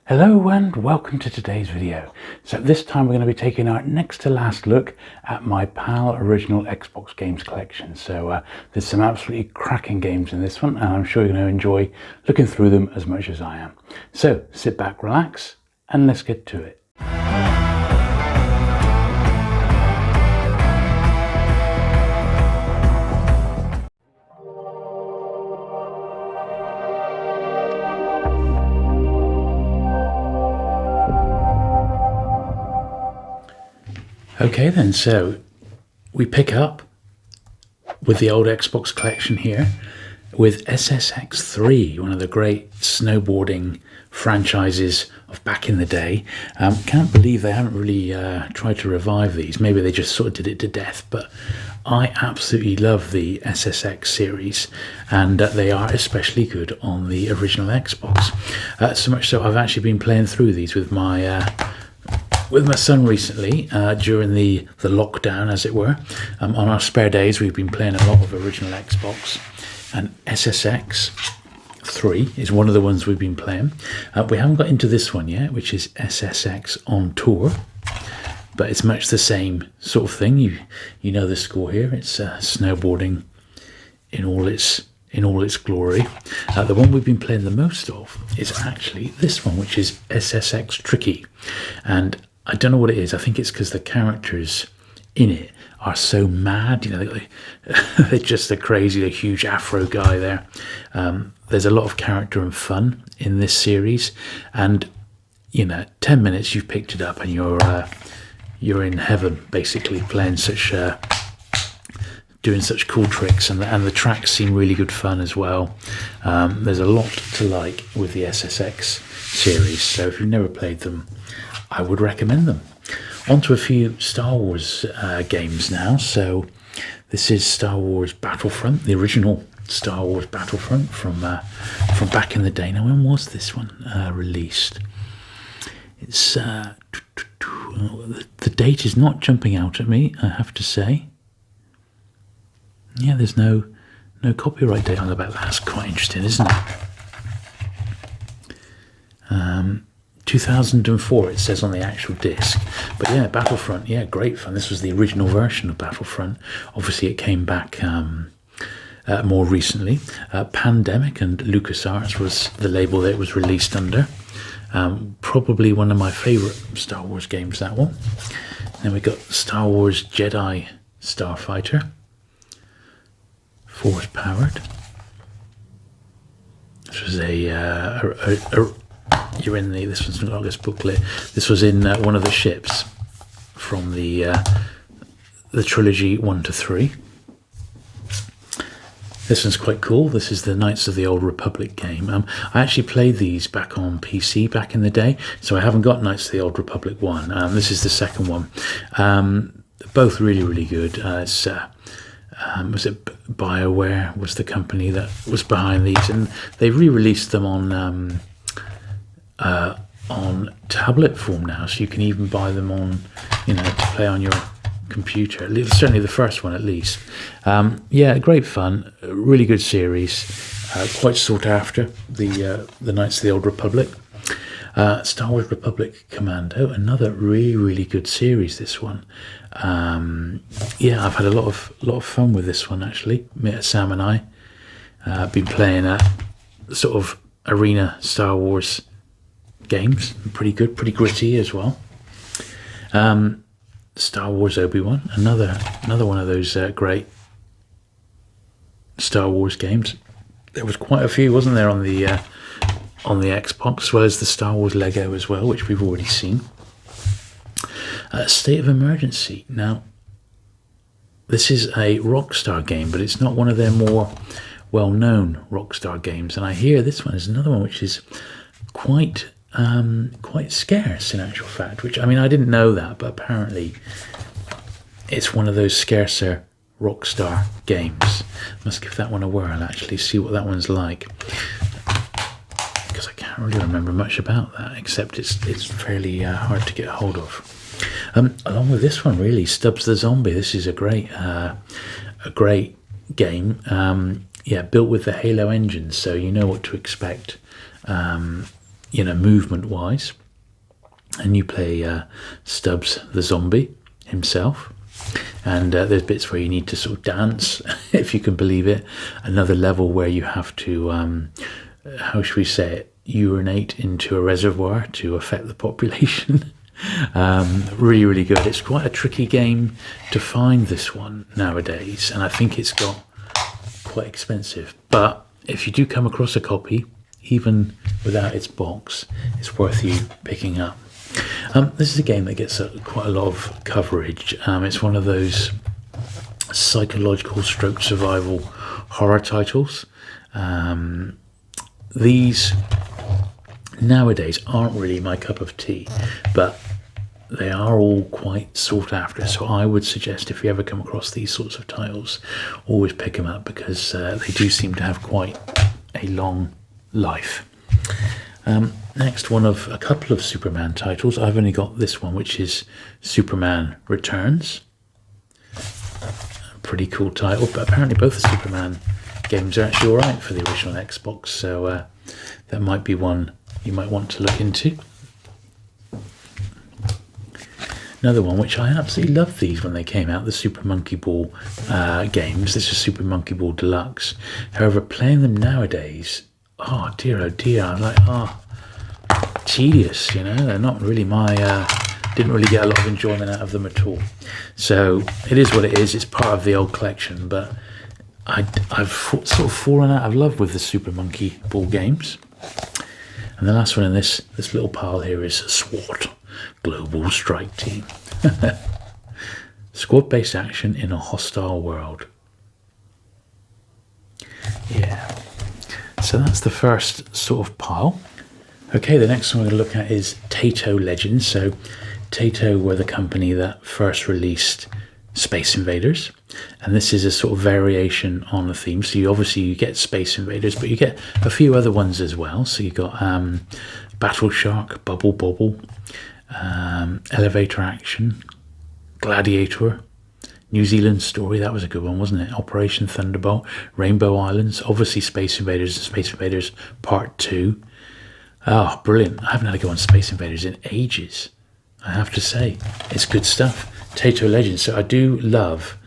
Hello and welcome to today's video. So this time we're going to be taking our next to last look at my PAL original Xbox games collection. So there's some absolutely cracking games in this one and I'm sure you're going to enjoy looking through them as much as I am. So sit back, relax and let's get to it. Okay then, so we pick up with the old Xbox collection here with Ssx 3, one of the great snowboarding franchises of back in the day. Can't believe they haven't really tried to revive these. Maybe they just sort of did it to death, but I absolutely love the Ssx series and they are especially good on the original Xbox. So much so I've actually been playing through these with my son recently during the lockdown, as it were. On our spare days we've been playing a lot of original Xbox, and Ssx 3 is one of the ones we've been playing. We haven't got into this one yet, which is Ssx on Tour, but it's much the same sort of thing. You know the score here. It's snowboarding in all its glory. The one we've been playing the most of is actually this one, which is Ssx Tricky, and I don't know what it is. I think it's because the characters in it are so mad. You know, they're just a crazy, a huge afro guy there. There's a lot of character and fun in this series, and 10 minutes you've picked it up and you're in heaven basically, playing doing such cool tricks, and the tracks seem really good fun as well. There's a lot to like with the Ssx series, so if you've never played them, I would recommend them. On to a few Star Wars games now. So this is Star Wars Battlefront, the original Star Wars Battlefront from back in the day. Now, when was this one released? It's the date is not jumping out at me, I have to say. Yeah, there's no copyright date on the back. That's quite interesting, isn't it? 2004 it says on the actual disc. But yeah, Battlefront, yeah, great fun. This was the original version of Battlefront. Obviously it came back more recently. Pandemic and LucasArts was the label that it was released under. Probably one of my favourite Star Wars games, that one. Then we got Star Wars Jedi Starfighter, force powered. This was this one's not this booklet. This was in one of the ships from the trilogy 1 to 3. This one's quite cool. This is the Knights of the Old Republic game. I actually played these back on PC back in the day, so I haven't got Knights of the Old Republic 1. This is the second one. Both really, really good. Was it BioWare was the company that was behind these, and they re-released them on tablet form now, so you can even buy them on, to play on your computer. Certainly the first one, at least. Yeah, great fun, really good series, quite sought after. The Knights of the Old Republic, Star Wars Republic Commando, another really, really good series. This one, yeah, I've had a lot of fun with this one actually. Sam and I been playing sort of arena Star Wars games. Pretty good, pretty gritty as well. Star Wars Obi-Wan, another one of those great Star Wars games. There was quite a few, wasn't there, on the Xbox, as well as the Star Wars Lego as well, which we've already seen. State of Emergency. Now, this is a Rockstar game, but it's not one of their more well-known Rockstar games, and I hear this one is another one which is quite scarce in actual fact, which, I mean, I didn't know that, but apparently it's one of those scarcer Rockstar games. Must give that one a whirl, actually, see what that one's like, because I can't really remember much about that, except it's fairly hard to get hold of. Along with this one, really, Stubbs the Zombie. This is a great game. Yeah, built with the Halo engine, so you know what to expect. you know, movement-wise. And you play Stubbs the zombie himself. And there's bits where you need to sort of dance, if you can believe it. Another level where you have to, how should we say it, urinate into a reservoir to affect the population. Really, really good. It's quite a tricky game to find, this one, nowadays. And I think it's got quite expensive. But if you do come across a copy, even without its box, it's worth you picking up. This is a game that gets quite a lot of coverage. It's one of those psychological stroke survival horror titles. These nowadays aren't really my cup of tea, but they are all quite sought after. So I would suggest, if you ever come across these sorts of titles, always pick them up, because they do seem to have quite a long life. Next, one of a couple of Superman titles. I've only got this one, which is Superman Returns. Pretty cool title, but apparently both the Superman games are actually alright for the original Xbox, so that might be one you might want to look into. Another one, which I absolutely loved these when they came out, the Super Monkey Ball games. This is Super Monkey Ball Deluxe. However, playing them nowadays, oh dear, I'm like, tedious, you know. They're not really my, didn't really get a lot of enjoyment out of them at all. So it is what it is. It's part of the old collection, but I've sort of fallen out of love with the Super Monkey Ball games. And the last one in this little pile here is SWAT, Global Strike Team. Squad-based action in a hostile world. Yeah. So that's the first sort of pile. Okay, the next one we're going to look at is Tato Legends. So Taito were the company that first released Space Invaders, and this is a sort of variation on the theme. So you get Space Invaders, but you get a few other ones as well. So you got Battle Shark, Bubble Bobble, Elevator Action, Gladiator, New Zealand Story, that was a good one, wasn't it? Operation Thunderbolt, Rainbow Islands, obviously Space Invaders and Space Invaders Part 2. Oh, brilliant. I haven't had a go on Space Invaders in ages, I have to say. It's good stuff. Tato Legends. So I do love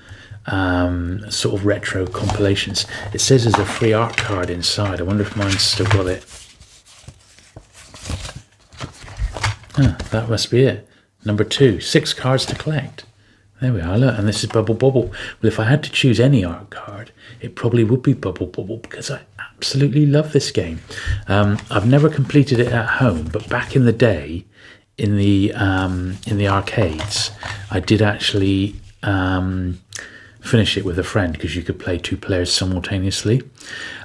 sort of retro compilations. It says there's a free art card inside. I wonder if mine's still got it. That must be it. Number 2, 6 cards to collect. There we are, look, and this is Bubble Bobble. Well, if I had to choose any art card, it probably would be Bubble Bobble, because I absolutely love this game. I've never completed it at home, but back in the day, in the arcades, I did actually finish it with a friend, because you could play 2 players simultaneously.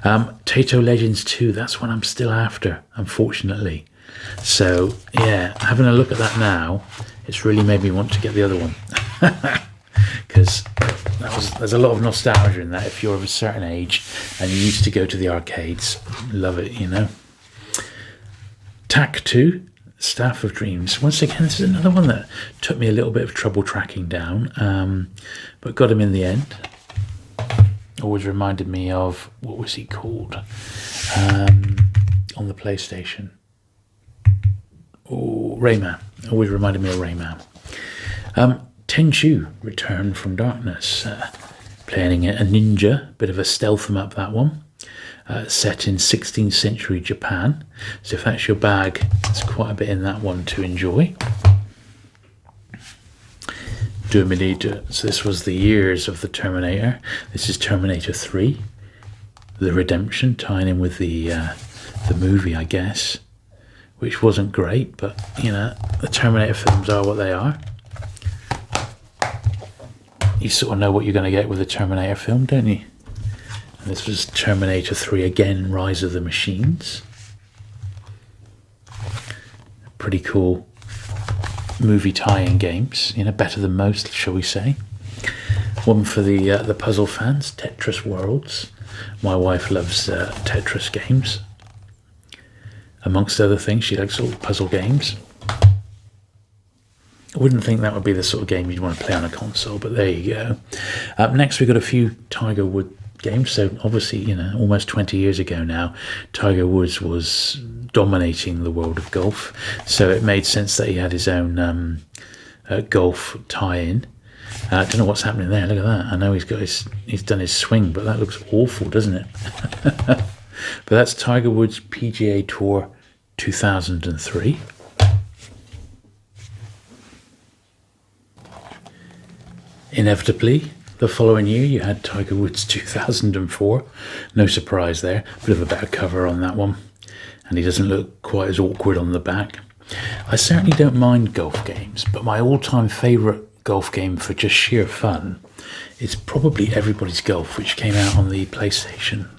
Tato Legends 2, that's one I'm still after, unfortunately. So yeah, having a look at that now, it's really made me want to get the other one. Because there's a lot of nostalgia in that if you're of a certain age and you used to go to the arcades. Love it, you know. TAC 2, Staff of Dreams. Once again, this is another one that took me a little bit of trouble tracking down, but got him in the end. Always reminded me of, what was he called on the PlayStation? Oh, Rayman. Always reminded me of Rayman. Tenchu, Return from Darkness. Playing a ninja, bit of a stealth em up, that one. Set in 16th century Japan. So if that's your bag, there's quite a bit in that one to enjoy. Terminator. So this was the years of the Terminator. This is Terminator 3. The Redemption, tying in with the movie, I guess. Which wasn't great, but, you know, the Terminator films are what they are. You sort of know what you're going to get with a Terminator film, don't you? And this was Terminator 3 again, Rise of the Machines. Pretty cool movie tie-in games, you know, better than most, shall we say. One for the puzzle fans, Tetris Worlds. My wife loves Tetris games. Amongst other things, she likes all puzzle games. I wouldn't think that would be the sort of game you'd want to play on a console, but there you go. Up next, we've got a few Tiger Wood games. So obviously, you know, almost 20 years ago now, Tiger Woods was dominating the world of golf. So it made sense that he had his own golf tie-in. I don't know what's happening there. Look at that. I know he's done his swing, but that looks awful, doesn't it? But that's Tiger Woods PGA Tour 2003. Inevitably, the following year you had Tiger Woods 2004. No surprise there. Bit of a better cover on that one. And he doesn't look quite as awkward on the back. I certainly don't mind golf games, but my all-time favourite golf game for just sheer fun is probably Everybody's Golf, which came out on the PlayStation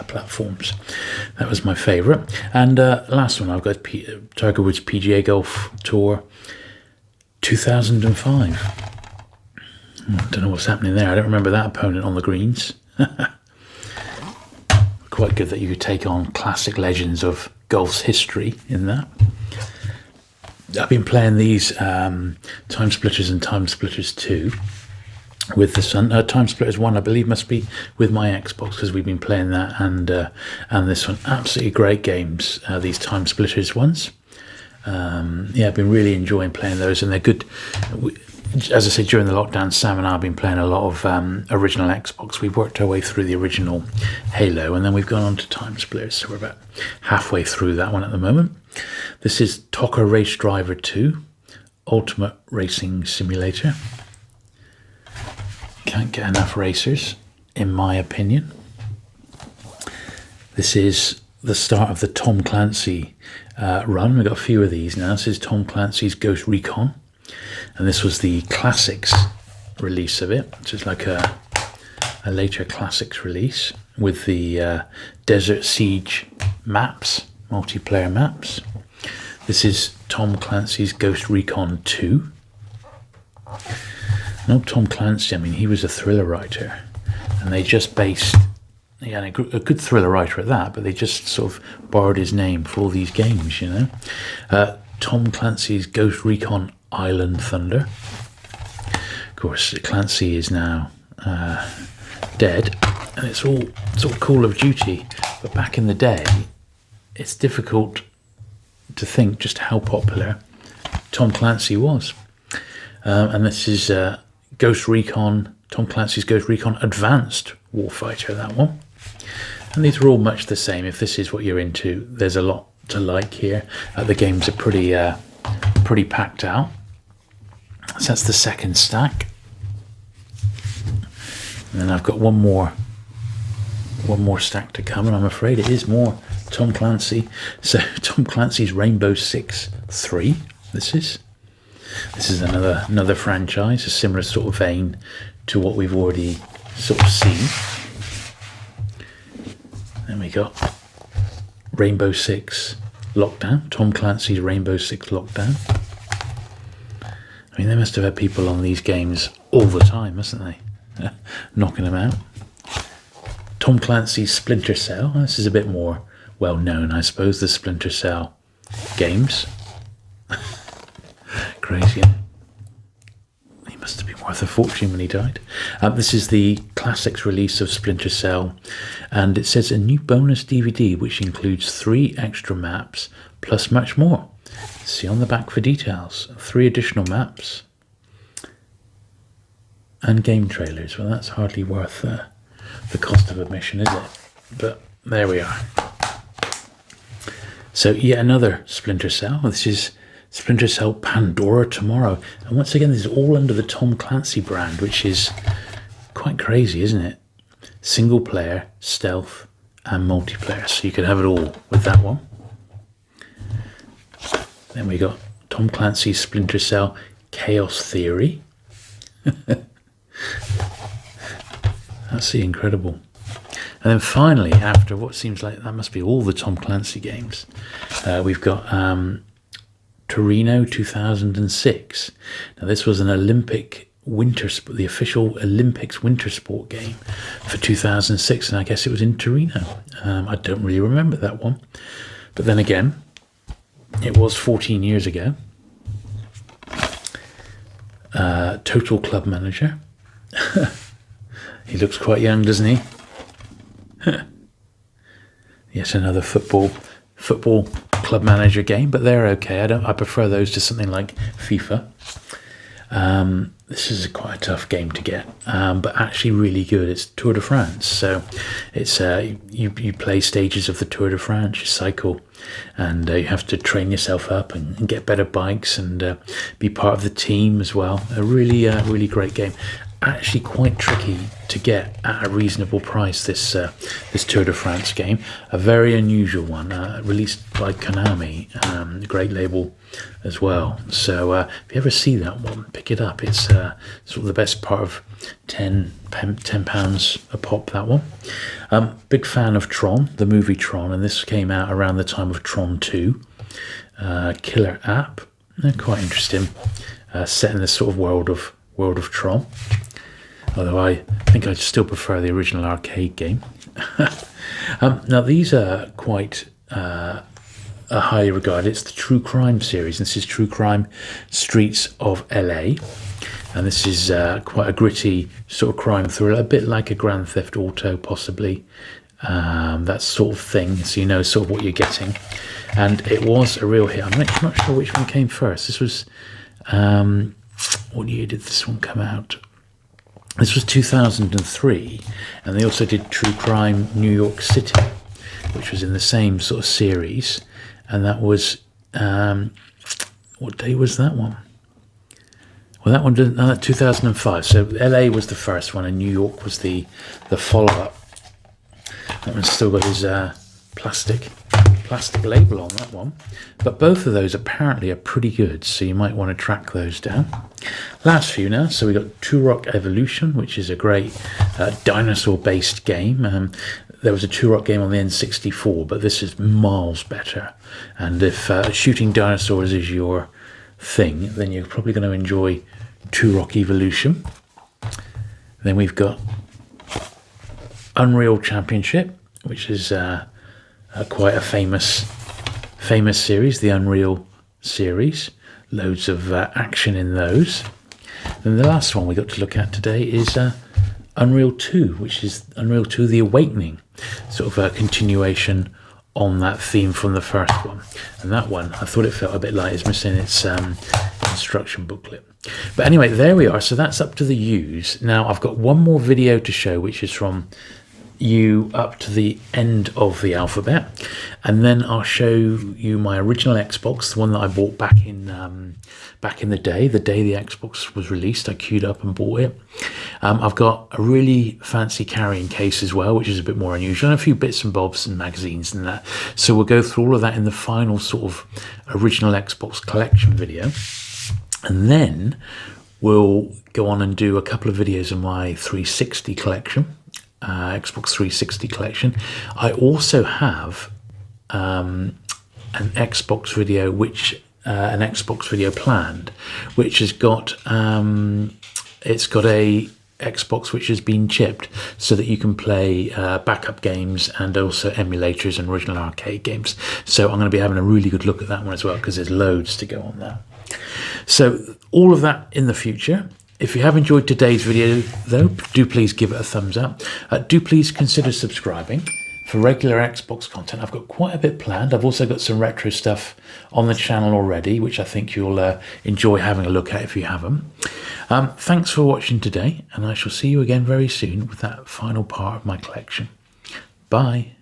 platforms. That was my favourite. And last one I've got Tiger Woods PGA Golf Tour 2005. I don't know what's happening there. I don't remember that opponent on the greens. Quite good that you could take on classic legends of golf's history in that. I've been playing these Time Splitters and Time Splitters 2 with the son. Time Splitters 1, I believe, must be with my Xbox, because we've been playing that and this one. Absolutely great games, these Time Splitters ones. Yeah, I've been really enjoying playing those, and they're good. As I said, during the lockdown, Sam and I have been playing a lot of original Xbox. We've worked our way through the original Halo, and then we've gone on to Time Splitters, so we're about halfway through that one at the moment. This is TOCA Race Driver 2, Ultimate Racing Simulator. Can't get enough racers, in my opinion. This is the start of the Tom Clancy run. We've got a few of these now. This is Tom Clancy's Ghost Recon. And this was the Classics release of it, which is like a later Classics release with the Desert Siege maps, multiplayer maps. This is Tom Clancy's Ghost Recon 2. Not Tom Clancy, I mean, he was a thriller writer, and they just based, yeah, a good thriller writer at that, but they just sort of borrowed his name for all these games, you know. Tom Clancy's Ghost Recon Island Thunder. Of course, Clancy is now dead, and it's all Call of Duty. But back in the day, it's difficult to think just how popular Tom Clancy was. And this is Ghost Recon, Tom Clancy's Ghost Recon Advanced Warfighter, that one. And these are all much the same. If this is what you're into, there's a lot to like here. The games are pretty packed out. So that's the second stack. And then I've got one more stack to come, and I'm afraid it is more Tom Clancy. So Tom Clancy's Rainbow Six 3. This is another franchise, a similar sort of vein to what we've already sort of seen. Then we got Rainbow Six Lockdown, Tom Clancy's Rainbow Six Lockdown. I mean, they must have had people on these games all the time, mustn't they? Knocking them out. Tom Clancy's Splinter Cell. This is a bit more well known, I suppose, the Splinter Cell games. Crazy. He must have been worth a fortune when he died. This is the Classics release of Splinter Cell, and it says a new bonus DVD which includes 3 extra maps plus much more. See on the back for details. 3 additional maps and game trailers. Well, that's hardly worth the cost of admission, is it? But there we are. So yet another Splinter Cell. This is Splinter Cell Pandora Tomorrow. And once again, this is all under the Tom Clancy brand, which is quite crazy, isn't it? Single player, stealth, and multiplayer. So you can have it all with that one. Then we got Tom Clancy's Splinter Cell Chaos Theory. That's the incredible. And then finally, after what seems like that must be all the Tom Clancy games, we've got Torino 2006. Now this was an Olympic winter, the official Olympics winter sport game for 2006, and I guess it was in Torino. I don't really remember that one, but then again, it was 14 years ago. Total Club Manager. He looks quite young, doesn't he? Yes, another football club manager game, but they're okay. I prefer those to something like FIFA. This is quite a tough game to get, but actually really good. It's Tour de France, so it's you play stages of the Tour de France. You cycle, and you have to train yourself up and get better bikes and be part of the team as well. A really great game. Actually quite tricky to get at a reasonable price, this Tour de France game. A very unusual one, released by Konami, a great label as well. So if you ever see that one, pick it up. It's sort of the best part of £10 a pop, that one. Big fan of Tron, the movie Tron, and this came out around the time of Tron 2. Killer app, quite interesting, set in this sort of world of Tron. Although I think I still prefer the original arcade game. Now these are quite highly regarded. It's the True Crime series. This is True Crime Streets of LA. And this is quite a gritty sort of crime thriller, a bit like a Grand Theft Auto possibly. That sort of thing, so you know sort of what you're getting. And it was a real hit. I'm actually not sure which one came first. This was, what year did this one come out? This was 2003, and they also did True Crime New York City, which was in the same sort of series, and that was, what day was that one? Well, that one didn't, 2005, so LA was the first one, and New York was the follow-up. That one's still got his plastic label on that one, but both of those apparently are pretty good, so you might want to track those down. Last few now, so we got Turok Evolution, which is a great dinosaur based game. There was a Turok game on the N64, but this is miles better, and if shooting dinosaurs is your thing, then you're probably going to enjoy Turok Evolution. Then we've got Unreal Championship, which is quite a famous series, the Unreal series. Loads of action in those. Then the last one we got to look at today is Unreal 2, which is Unreal 2 The Awakening, sort of a continuation on that theme from the first one. And that one, I thought it felt a bit like it's missing its instruction booklet. But anyway, there we are. So that's up to the U's. Now I've got one more video to show, which is from U up to the end of the alphabet, and then I'll show you my original Xbox, the one that I bought back in the day the Xbox was released. I queued up and bought it. I've got a really fancy carrying case as well, which is a bit more unusual, and a few bits and bobs and magazines and that. So we'll go through all of that in the final sort of original Xbox collection video, and then we'll go on and do a couple of videos of my 360 collection. Xbox 360 collection. I also have an Xbox video planned, which has got it's got a Xbox which has been chipped so that you can play backup games and also emulators and original arcade games. So I'm going to be having a really good look at that one as well, because there's loads to go on that. So all of that in the future. If you have enjoyed today's video, though, do please give it a thumbs up. Do please consider subscribing for regular Xbox content. I've got quite a bit planned. I've also got some retro stuff on the channel already, which I think you'll enjoy having a look at if you haven't. Thanks for watching today, and I shall see you again very soon with that final part of my collection. Bye.